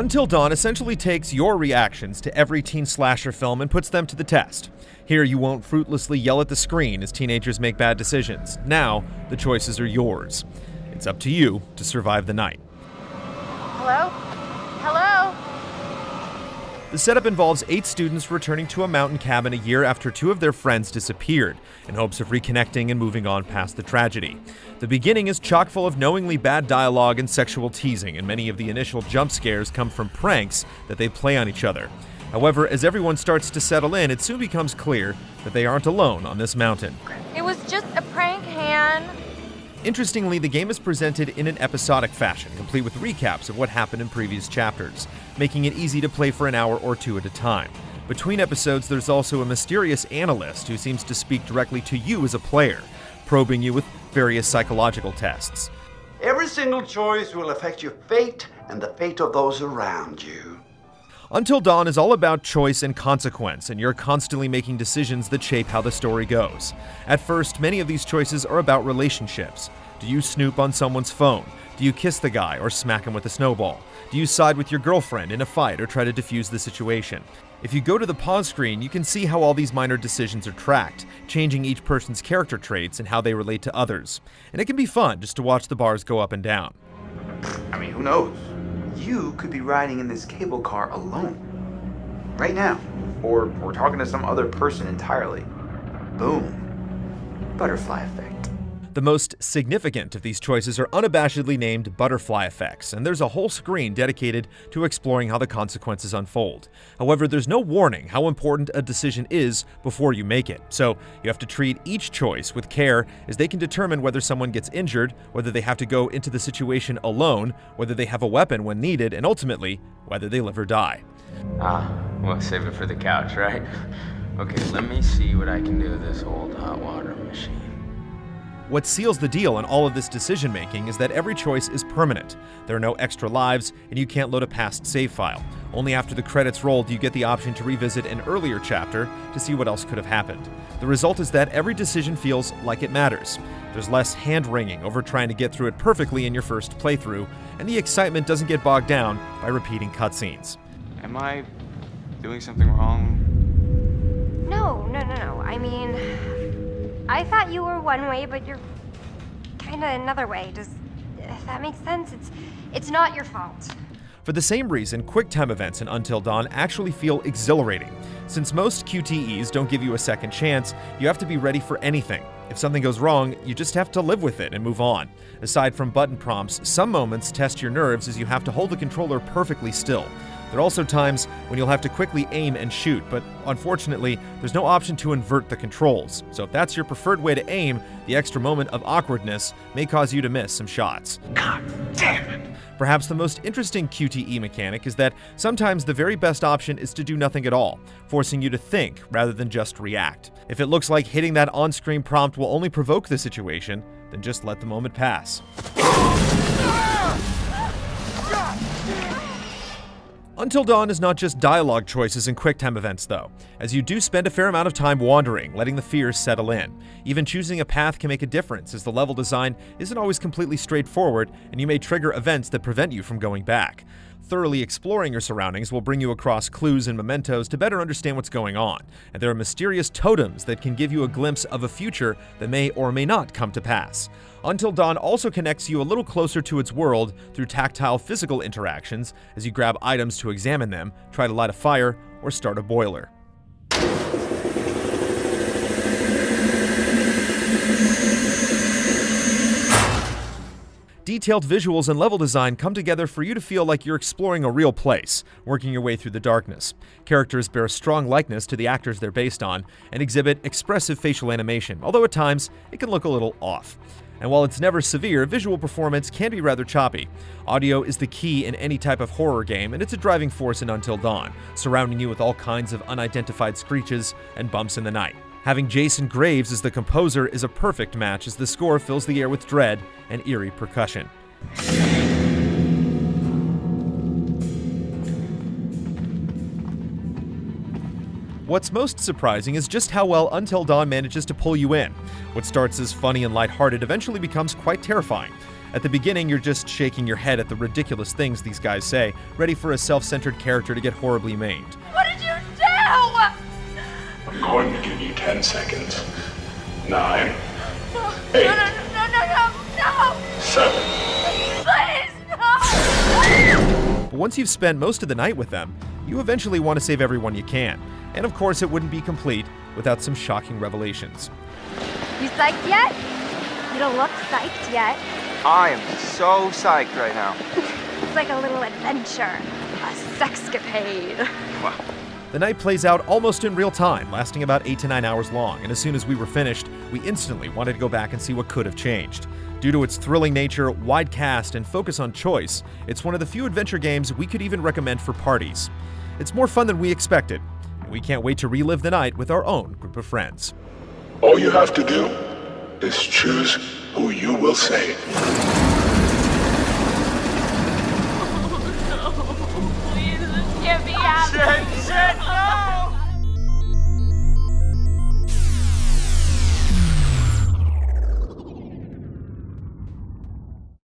Until Dawn essentially takes your reactions to every teen slasher film and puts them to the test. Here you won't fruitlessly yell at the screen as teenagers make bad decisions. Now, the choices are yours. It's up to you to survive the night. Hello? Hello? The setup involves 8 students returning to a mountain cabin a year after 2 of their friends disappeared, in hopes of reconnecting and moving on past the tragedy. The beginning is chock full of knowingly bad dialogue and sexual teasing, and many of the initial jump scares come from pranks that they play on each other. However, as everyone starts to settle in, it soon becomes clear that they aren't alone on this mountain. It was just a prank, Han. Interestingly, the game is presented in an episodic fashion, complete with recaps of what happened in previous chapters, making it easy to play for an hour or 2 at a time. Between episodes, there's also a mysterious analyst who seems to speak directly to you as a player, probing you with various psychological tests. Every single choice will affect your fate and the fate of those around you. Until Dawn is all about choice and consequence, and you're constantly making decisions that shape how the story goes. At first, many of these choices are about relationships. Do you snoop on someone's phone? Do you kiss the guy or smack him with a snowball? Do you side with your girlfriend in a fight or try to defuse the situation? If you go to the pause screen, you can see how all these minor decisions are tracked, changing each person's character traits and how they relate to others. And it can be fun just to watch the bars go up and down. I mean, who knows? You could be riding in this cable car alone. Right now. Or talking to some other person entirely. Boom. Butterfly effect. The most significant of these choices are unabashedly named butterfly effects, and there's a whole screen dedicated to exploring how the consequences unfold. However, there's no warning how important a decision is before you make it, so you have to treat each choice with care, as they can determine whether someone gets injured, whether they have to go into the situation alone, whether they have a weapon when needed, and ultimately, whether they live or die. We'll save it for the couch, right? Okay, let me see what I can do with this old hot water machine. What seals the deal in all of this decision-making is that every choice is permanent. There are no extra lives, and you can't load a past save file. Only after the credits roll do you get the option to revisit an earlier chapter to see what else could have happened. The result is that every decision feels like it matters. There's less hand-wringing over trying to get through it perfectly in your first playthrough, and the excitement doesn't get bogged down by repeating cutscenes. Am I doing something wrong? No. I mean, I thought you were one way, but you're kinda another way. If that makes sense? It's not your fault. For the same reason, QuickTime events in Until Dawn actually feel exhilarating. Since most QTEs don't give you a second chance, you have to be ready for anything. If something goes wrong, you just have to live with it and move on. Aside from button prompts, some moments test your nerves as you have to hold the controller perfectly still. There are also times when you'll have to quickly aim and shoot, but unfortunately, there's no option to invert the controls. So if that's your preferred way to aim, the extra moment of awkwardness may cause you to miss some shots. God damn it! Perhaps the most interesting QTE mechanic is that sometimes the very best option is to do nothing at all, forcing you to think rather than just react. If it looks like hitting that on-screen prompt will only provoke the situation, then just let the moment pass. Until Dawn is not just dialogue choices and QuickTime events, though, as you do spend a fair amount of time wandering, letting the fears settle in. Even choosing a path can make a difference, as the level design isn't always completely straightforward, and you may trigger events that prevent you from going back. Thoroughly exploring your surroundings will bring you across clues and mementos to better understand what's going on, and there are mysterious totems that can give you a glimpse of a future that may or may not come to pass. Until Dawn also connects you a little closer to its world through tactile physical interactions as you grab items to examine them, try to light a fire, or start a boiler. Detailed visuals and level design come together for you to feel like you're exploring a real place, working your way through the darkness. Characters bear a strong likeness to the actors they're based on, and exhibit expressive facial animation, although at times it can look a little off. And while it's never severe, visual performance can be rather choppy. Audio is the key in any type of horror game, and it's a driving force in Until Dawn, surrounding you with all kinds of unidentified screeches and bumps in the night. Having Jason Graves as the composer is a perfect match, as the score fills the air with dread and eerie percussion. What's most surprising is just how well Until Dawn manages to pull you in. What starts as funny and lighthearted eventually becomes quite terrifying. At the beginning, you're just shaking your head at the ridiculous things these guys say, ready for a self-centered character to get horribly maimed. What did you do? I'm going to give you 10 seconds. 9, 8, No. 7. Please, no. But once you've spent most of the night with them, you eventually want to save everyone you can. And of course, it wouldn't be complete without some shocking revelations. You psyched yet? You don't look psyched yet. I am so psyched right now. It's like a little adventure. A sexcapade. Wow. The night plays out almost in real time, lasting about 8 to 9 hours long, and as soon as we were finished, we instantly wanted to go back and see what could have changed. Due to its thrilling nature, wide cast, and focus on choice, it's one of the few adventure games we could even recommend for parties. It's more fun than we expected, and we can't wait to relive the night with our own group of friends. All you have to do is choose who you will save. Please, just get me out. Shit,